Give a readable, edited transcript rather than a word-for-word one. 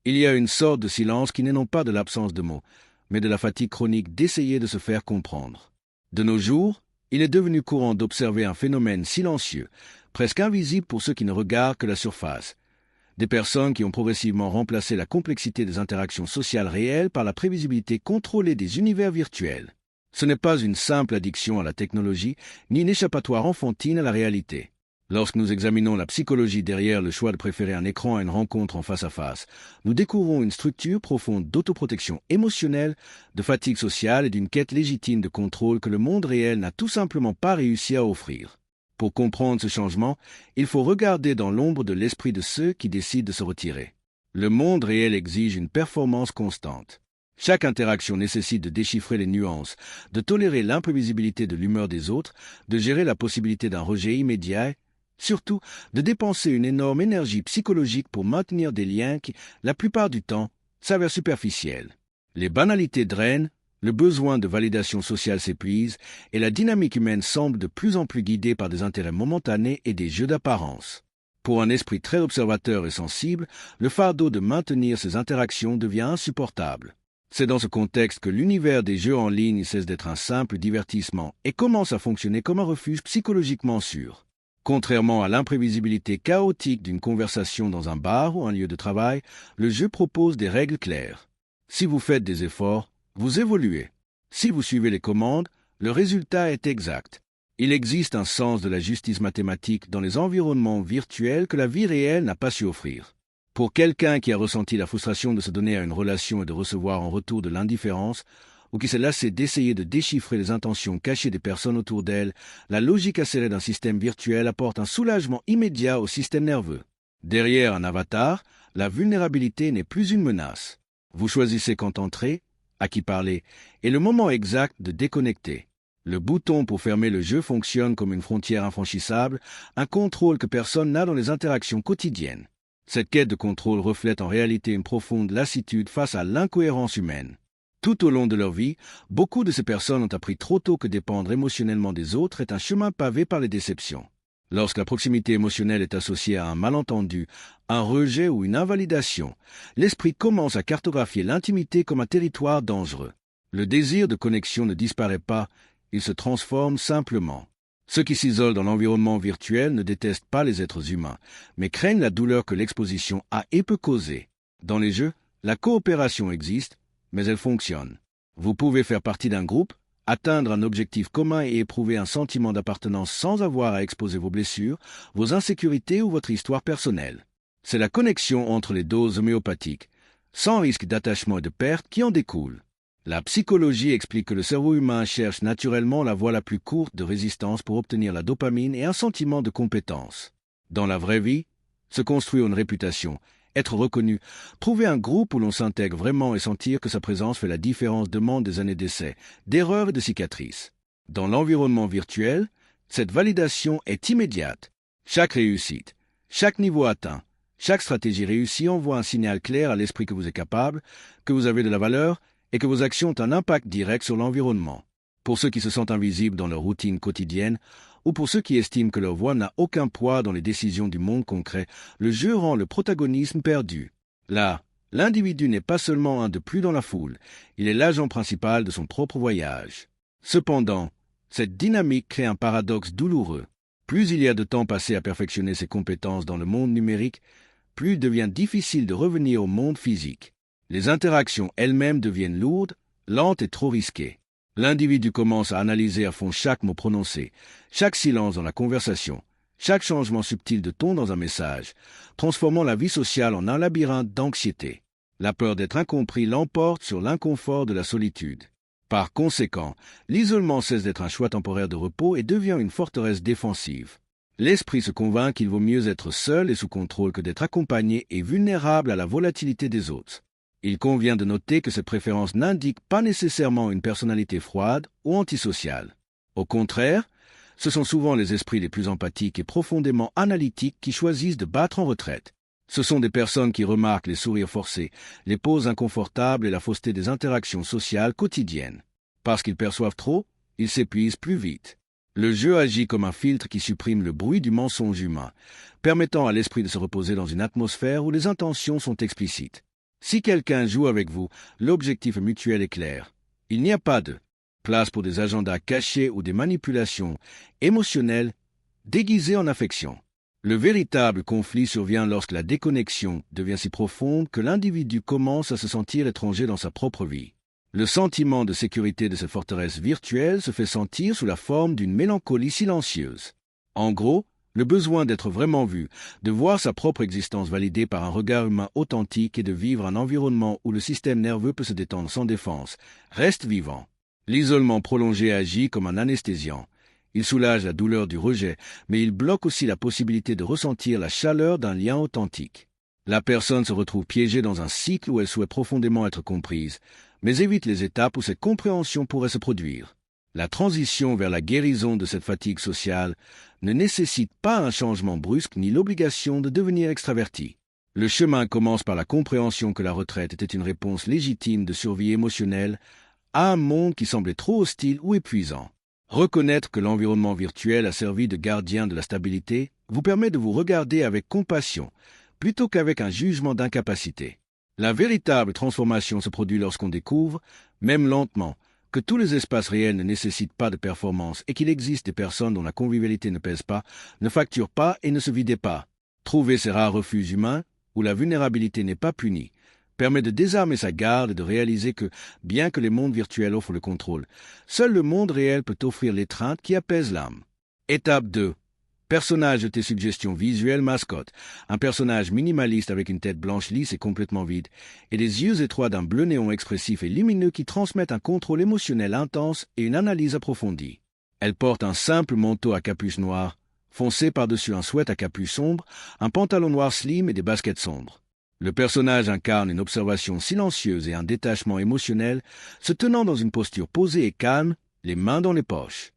Il y a une sorte de silence qui n'est non pas de l'absence de mots, mais de la fatigue chronique d'essayer de se faire comprendre. De nos jours, il est devenu courant d'observer un phénomène silencieux, presque invisible pour ceux qui ne regardent que la surface. Des personnes qui ont progressivement remplacé la complexité des interactions sociales réelles par la prévisibilité contrôlée des univers virtuels. Ce n'est pas une simple addiction à la technologie, ni une échappatoire enfantine à la réalité. Lorsque nous examinons la psychologie derrière le choix de préférer un écran à une rencontre en face à face, nous découvrons une structure profonde d'autoprotection émotionnelle, de fatigue sociale et d'une quête légitime de contrôle que le monde réel n'a tout simplement pas réussi à offrir. Pour comprendre ce changement, il faut regarder dans l'ombre de l'esprit de ceux qui décident de se retirer. Le monde réel exige une performance constante. Chaque interaction nécessite de déchiffrer les nuances, de tolérer l'imprévisibilité de l'humeur des autres, de gérer la possibilité d'un rejet immédiat, surtout de dépenser une énorme énergie psychologique pour maintenir des liens qui, la plupart du temps, s'avèrent superficiels. Les banalités drainent, le besoin de validation sociale s'épuise et la dynamique humaine semble de plus en plus guidée par des intérêts momentanés et des jeux d'apparence. Pour un esprit très observateur et sensible, le fardeau de maintenir ces interactions devient insupportable. C'est dans ce contexte que l'univers des jeux en ligne cesse d'être un simple divertissement et commence à fonctionner comme un refuge psychologiquement sûr. Contrairement à l'imprévisibilité chaotique d'une conversation dans un bar ou un lieu de travail, le jeu propose des règles claires. Si vous faites des efforts, vous évoluez. Si vous suivez les commandes, le résultat est exact. Il existe un sens de la justice mathématique dans les environnements virtuels que la vie réelle n'a pas su offrir. Pour quelqu'un qui a ressenti la frustration de se donner à une relation et de recevoir en retour de l'indifférence, ou qui s'est lassé d'essayer de déchiffrer les intentions cachées des personnes autour d'elle, la logique acérée d'un système virtuel apporte un soulagement immédiat au système nerveux. Derrière un avatar, la vulnérabilité n'est plus une menace. Vous choisissez quand entrer, à qui parler, et le moment exact de déconnecter. Le bouton pour fermer le jeu fonctionne comme une frontière infranchissable, un contrôle que personne n'a dans les interactions quotidiennes. Cette quête de contrôle reflète en réalité une profonde lassitude face à l'incohérence humaine. Tout au long de leur vie, beaucoup de ces personnes ont appris trop tôt que dépendre émotionnellement des autres est un chemin pavé par les déceptions. Lorsque la proximité émotionnelle est associée à un malentendu, un rejet ou une invalidation, l'esprit commence à cartographier l'intimité comme un territoire dangereux. Le désir de connexion ne disparaît pas, il se transforme simplement. Ceux qui s'isolent dans l'environnement virtuel ne détestent pas les êtres humains, mais craignent la douleur que l'exposition a et peut causer. Dans les jeux, la coopération existe, mais elle fonctionne. Vous pouvez faire partie d'un groupe, atteindre un objectif commun et éprouver un sentiment d'appartenance sans avoir à exposer vos blessures, vos insécurités ou votre histoire personnelle. C'est la connexion entre les doses homéopathiques, sans risque d'attachement et de perte, qui en découle. La psychologie explique que le cerveau humain cherche naturellement la voie la plus courte de résistance pour obtenir la dopamine et un sentiment de compétence. Dans la vraie vie, se construire une réputation, être reconnu, trouver un groupe où l'on s'intègre vraiment et sentir que sa présence fait la différence demande des années d'essais, d'erreurs et de cicatrices. Dans l'environnement virtuel, cette validation est immédiate. Chaque réussite, chaque niveau atteint, chaque stratégie réussie envoie un signal clair à l'esprit que vous êtes capable, que vous avez de la valeur et que vos actions ont un impact direct sur l'environnement. Pour ceux qui se sentent invisibles dans leur routine quotidienne, ou pour ceux qui estiment que leur voix n'a aucun poids dans les décisions du monde concret, le jeu rend le protagonisme perdu. Là, l'individu n'est pas seulement un de plus dans la foule, il est l'agent principal de son propre voyage. Cependant, cette dynamique crée un paradoxe douloureux. Plus il y a de temps passé à perfectionner ses compétences dans le monde numérique, plus il devient difficile de revenir au monde physique. Les interactions elles-mêmes deviennent lourdes, lentes et trop risquées. L'individu commence à analyser à fond chaque mot prononcé, chaque silence dans la conversation, chaque changement subtil de ton dans un message, transformant la vie sociale en un labyrinthe d'anxiété. La peur d'être incompris l'emporte sur l'inconfort de la solitude. Par conséquent, l'isolement cesse d'être un choix temporaire de repos et devient une forteresse défensive. L'esprit se convainc qu'il vaut mieux être seul et sous contrôle que d'être accompagné et vulnérable à la volatilité des autres. Il convient de noter que cette préférence n'indique pas nécessairement une personnalité froide ou antisociale. Au contraire, ce sont souvent les esprits les plus empathiques et profondément analytiques qui choisissent de battre en retraite. Ce sont des personnes qui remarquent les sourires forcés, les poses inconfortables et la fausseté des interactions sociales quotidiennes. Parce qu'ils perçoivent trop, ils s'épuisent plus vite. Le jeu agit comme un filtre qui supprime le bruit du mensonge humain, permettant à l'esprit de se reposer dans une atmosphère où les intentions sont explicites. Si quelqu'un joue avec vous, l'objectif mutuel est clair. Il n'y a pas de place pour des agendas cachés ou des manipulations émotionnelles déguisées en affection. Le véritable conflit survient lorsque la déconnexion devient si profonde que l'individu commence à se sentir étranger dans sa propre vie. Le sentiment de sécurité de cette forteresse virtuelle se fait sentir sous la forme d'une mélancolie silencieuse. En gros, le besoin d'être vraiment vu, de voir sa propre existence validée par un regard humain authentique et de vivre un environnement où le système nerveux peut se détendre sans défense, reste vivant. L'isolement prolongé agit comme un anesthésiant. Il soulage la douleur du rejet, mais il bloque aussi la possibilité de ressentir la chaleur d'un lien authentique. La personne se retrouve piégée dans un cycle où elle souhaite profondément être comprise, mais évite les étapes où cette compréhension pourrait se produire. La transition vers la guérison de cette fatigue sociale ne nécessite pas un changement brusque ni l'obligation de devenir extraverti. Le chemin commence par la compréhension que la retraite était une réponse légitime de survie émotionnelle à un monde qui semblait trop hostile ou épuisant. Reconnaître que l'environnement virtuel a servi de gardien de la stabilité vous permet de vous regarder avec compassion, plutôt qu'avec un jugement d'incapacité. La véritable transformation se produit lorsqu'on découvre, même lentement, que tous les espaces réels ne nécessitent pas de performance et qu'il existe des personnes dont la convivialité ne pèse pas, ne facture pas et ne se vide pas. Trouver ces rares refuges humains, où la vulnérabilité n'est pas punie, permet de désarmer sa garde et de réaliser que, bien que les mondes virtuels offrent le contrôle, seul le monde réel peut offrir l'étreinte qui apaise l'âme. Étape 2. Personnage de tes suggestions visuelles mascotte. Un personnage minimaliste avec une tête blanche lisse et complètement vide, et des yeux étroits d'un bleu néon expressif et lumineux qui transmettent un contrôle émotionnel intense et une analyse approfondie. Elle porte un simple manteau à capuche noire, foncé par-dessus un sweat à capuche sombre, un pantalon noir slim et des baskets sombres. Le personnage incarne une observation silencieuse et un détachement émotionnel, se tenant dans une posture posée et calme, les mains dans les poches.